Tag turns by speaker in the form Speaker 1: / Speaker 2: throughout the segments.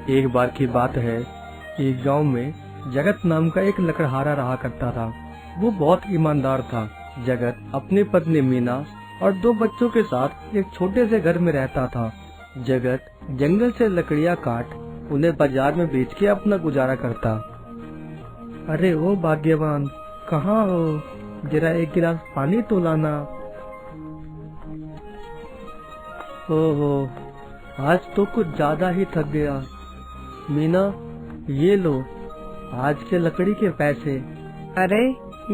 Speaker 1: एक बार की बात है, एक गांव में जगत नाम का एक लकड़हारा रहा करता था। वो बहुत ईमानदार था। जगत अपनी पत्नी मीना और 2 बच्चों के साथ एक छोटे से घर में रहता था। जगत जंगल से लकड़ियां काट उन्हें बाजार में बेच के अपना गुजारा करता। अरे ओ भाग्यवान, कहाँ हो? जरा एक गिलास पानी तो लाना। ओहो, आज तो कुछ ज्यादा ही थक गया। मीना, ये लो आज के लकड़ी के पैसे।
Speaker 2: अरे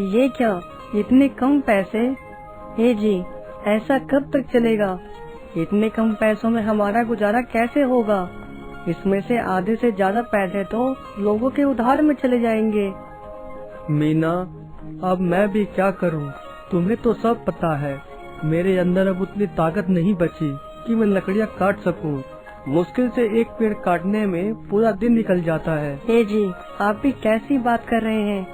Speaker 2: ये क्या, इतने कम पैसे? हे जी, ऐसा कब तक चलेगा? इतने कम पैसों में हमारा गुजारा कैसे होगा? इसमें से आधे से ज्यादा पैसे तो लोगों के उधार में चले जाएंगे।
Speaker 1: मीना, अब मैं भी क्या करूं? तुम्हें तो सब पता है, मेरे अंदर अब उतनी ताकत नहीं बची कि मैं लकड़ियां काट सकूं। मुश्किल से एक पेड़ काटने में पूरा दिन निकल जाता है।
Speaker 2: हे जी, आप भी कैसी बात कर रहे हैं?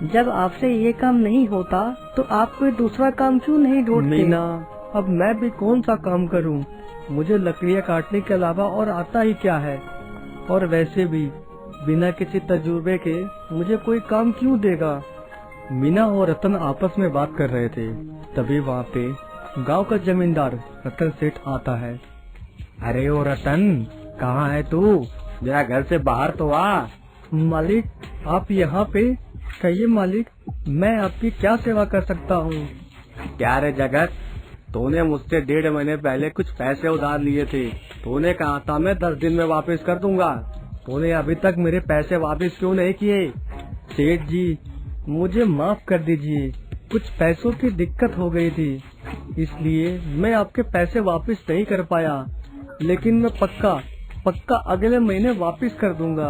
Speaker 2: जब आपसे ये काम नहीं होता तो आप कोई दूसरा काम क्यों नहीं ढूंढते?
Speaker 1: मीना, अब मैं भी कौन सा काम करूं? मुझे लकड़ियां काटने के अलावा और आता ही क्या है? और वैसे भी बिना किसी तजुर्बे के मुझे कोई काम क्यों देगा? मीना और रतन आपस में बात कर रहे थे। तभी वहाँ पे गांव का जमींदार रतन सेठ आता है। अरे ओ रतन, कहाँ है तू? जरा घर से बाहर तो आ। मालिक, आप यहाँ पे? कहिए मालिक, मैं आपकी क्या सेवा कर सकता हूँ? क्या रे जगत, तूने मुझसे 1.5 महीने पहले कुछ पैसे उधार लिए थे। तूने कहा था मैं 10 दिन में वापस कर दूंगा। तूने अभी तक मेरे पैसे वापस क्यों नहीं किए? सेठ जी, मुझे माफ कर दीजिए, कुछ पैसों की दिक्कत हो गई थी, इसलिए मैं आपके पैसे वापस नहीं कर पाया। लेकिन मैं पक्का अगले महीने वापस कर दूंगा।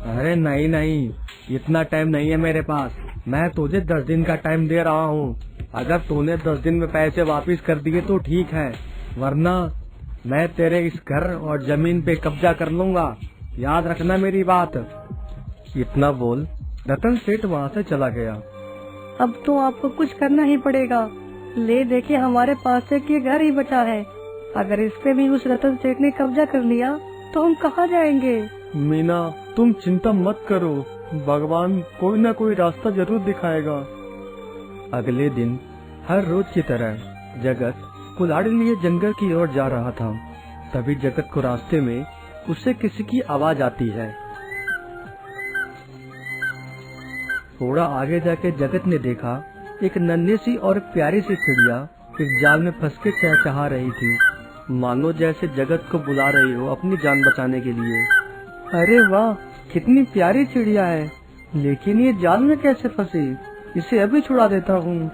Speaker 1: अरे नहीं नहीं, इतना टाइम नहीं है मेरे पास। मैं तुझे 10 दिन का टाइम दे रहा हूँ। अगर तूने 10 दिन में पैसे वापस कर दिए तो ठीक है, वरना मैं तेरे इस घर और जमीन पे कब्जा कर लूंगा। याद रखना मेरी बात। इतना बोल रतन सेठ वहाँ से चला गया।
Speaker 2: अब तो आपको कुछ करना ही पड़ेगा। ले देखिए, हमारे पास एक ये घर ही बचा है। अगर इस पे भी उस रतन सेठ ने कब्जा कर लिया तो हम कहाँ जाएंगे?
Speaker 1: मीना, तुम चिंता मत करो, भगवान कोई न कोई रास्ता जरूर दिखाएगा। अगले दिन हर रोज की तरह जगत कुल्हाड़ी लिए जंगल की ओर जा रहा था। तभी जगत को रास्ते में उससे किसी की आवाज आती है। थोड़ा आगे जाके जगत ने देखा एक नन्ही सी और प्यारी सी चिड़िया एक जाल में फंस के चहचहा रही थी, मानो जैसे जगत को बुला रही हो अपनी जान बचाने के लिए। अरे वाह, कितनी प्यारी चिड़िया है, लेकिन ये जाल में कैसे फंसी? इसे अभी छुड़ा देता हूँ।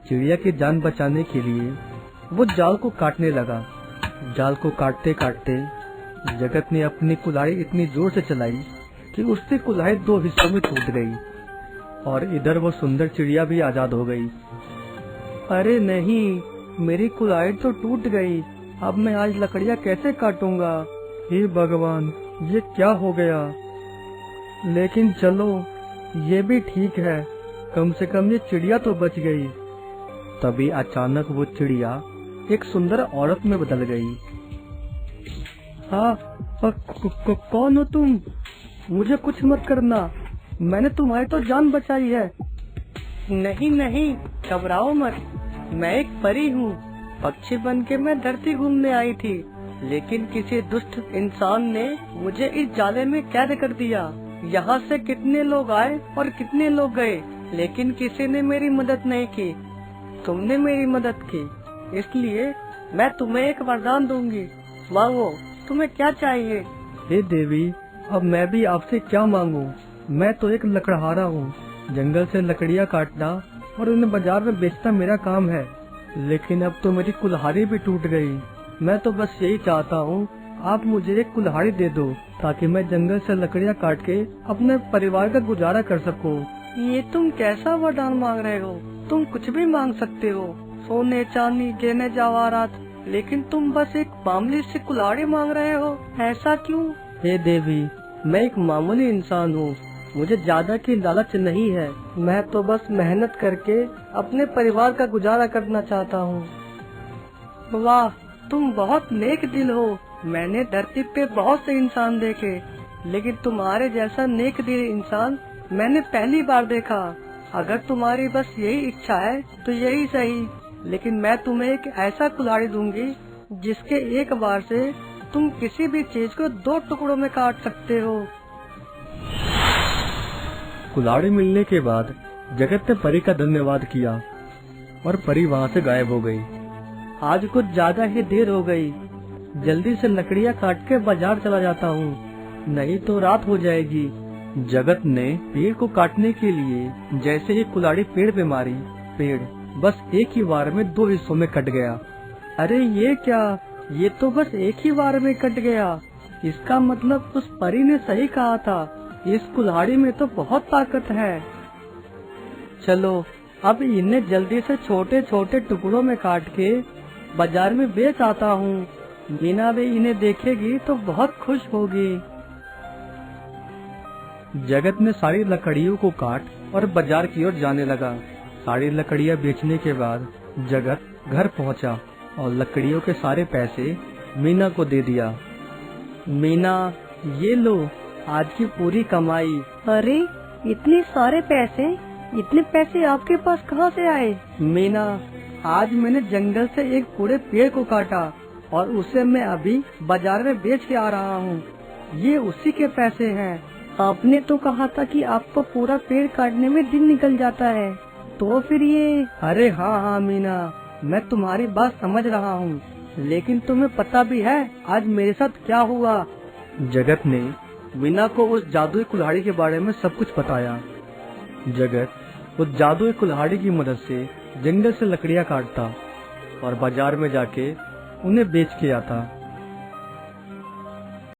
Speaker 1: चिड़िया की जान बचाने के लिए वो जाल को काटने लगा। जाल को काटते काटते जगत ने अपनी कुल्हाड़ी इतनी जोर से चलाई कि उससे कुल्हाड़ी 2 हिस्सों में टूट गई और इधर वो सुंदर चिड़िया भी आजाद हो गई। अरे नहीं, मेरी कुल्हाड़ी तो टूट गई। अब मैं आज लकड़ियाँ कैसे काटूंगा? हे भगवान, ये क्या हो गया? लेकिन चलो, ये भी ठीक है, कम से कम ये चिड़िया तो बच गई। तभी अचानक वो चिड़िया एक सुंदर औरत में बदल गई। हाँ, कौन हो तुम? मुझे कुछ मत करना, मैंने तुम्हारी तो जान बचाई है। नहीं नहीं, घबराओ मत, मैं एक परी हूँ। पक्षी बन के मैं धरती घूमने आई थी, लेकिन किसी दुष्ट इंसान ने मुझे इस जाले में कैद कर दिया। यहाँ से कितने लोग आए और कितने लोग गए, लेकिन किसी ने मेरी मदद नहीं की। तुमने मेरी मदद की, इसलिए मैं तुम्हें एक वरदान दूंगी। मांगो, तुम्हें क्या चाहिए? हे देवी, अब मैं भी आपसे क्या मांगू? मैं तो एक लकड़हारा हूँ। जंगल से लकड़ियाँ काटना और उन्हें बाजार में बेचना मेरा काम है, लेकिन अब तो मेरी कुल्हाड़ी भी टूट गई। मैं तो बस यही चाहता हूँ, आप मुझे एक कुल्हाड़ी दे दो ताकि मैं जंगल से लकड़ियाँ काट के अपने परिवार का गुजारा कर सकूँ। ये तुम कैसा वरदान मांग रहे हो? तुम कुछ भी मांग सकते हो, सोने चांदी गहने जवाहरात, लेकिन तुम बस एक मामूली सी कुल्हाड़ी मांग रहे हो, ऐसा क्यों? हे देवी, मैं एक मामूली इंसान हूँ, मुझे ज्यादा की लालच नहीं है। मैं तो बस मेहनत करके अपने परिवार का गुजारा करना चाहता हूँ। वाह, तुम बहुत नेक दिल हो।
Speaker 2: मैंने धरती पे बहुत से इंसान देखे, लेकिन तुम्हारे जैसा नेक दिल इंसान मैंने पहली बार देखा। अगर तुम्हारी बस यही इच्छा है तो यही सही, लेकिन मैं तुम्हें एक ऐसा कुल्हाड़ी दूंगी जिसके एक बार से तुम किसी भी चीज को 2 टुकड़ों में काट सकते हो।
Speaker 1: कुल्हाड़ी मिलने के बाद जगत ने परी का धन्यवाद किया और परी वहाँ से गायब हो गई।
Speaker 2: आज कुछ ज्यादा ही देर हो गई, जल्दी से लकड़ियाँ काट के बाजार चला जाता हूँ, नहीं तो रात हो जाएगी।
Speaker 1: जगत ने पेड़ को काटने के लिए जैसे ही कुल्हाड़ी पेड़ पे मारी, पेड़ बस एक ही बार में 2 हिस्सों में कट गया।
Speaker 2: अरे ये क्या, ये तो बस एक ही बार में कट गया। इसका मतलब उस परी ने सही कहा था, इस कुल्हाड़ी में तो बहुत ताकत है। चलो अब इन्हें जल्दी से छोटे छोटे टुकड़ों में काट के बाजार में बेच आता हूँ। मीना भी इन्हें देखेगी तो बहुत खुश होगी।
Speaker 1: जगत ने सारी लकड़ियों को काट और बाजार की ओर जाने लगा। सारी लकड़ियाँ बेचने के बाद जगत घर पहुँचा और लकड़ियों के सारे पैसे मीना को दे दिया।
Speaker 2: मीना, ये लो आज की पूरी कमाई।
Speaker 3: अरे इतने सारे पैसे, इतने पैसे आपके पास कहाँ से आए?
Speaker 2: मीना, आज मैंने जंगल से एक पूरे पेड़ को काटा और उसे मैं अभी बाजार में बेच के आ रहा हूँ। ये उसी के पैसे हैं।
Speaker 3: आपने तो कहा था कि आपको पूरा पेड़ काटने में दिन निकल जाता है, तो फिर ये?
Speaker 2: अरे हाँ मीना, मैं तुम्हारी बात समझ रहा हूँ, लेकिन तुम्हें पता भी है आज मेरे साथ क्या हुआ?
Speaker 1: जगत ने मीना को उस जादुई कुल्हाड़ी के बारे में सब कुछ बताया। जगत उस जादुई कुल्हाड़ी की मदद से जंगल से लकड़ियाँ काटता और बाजार में जाके उन्हें बेच के आता।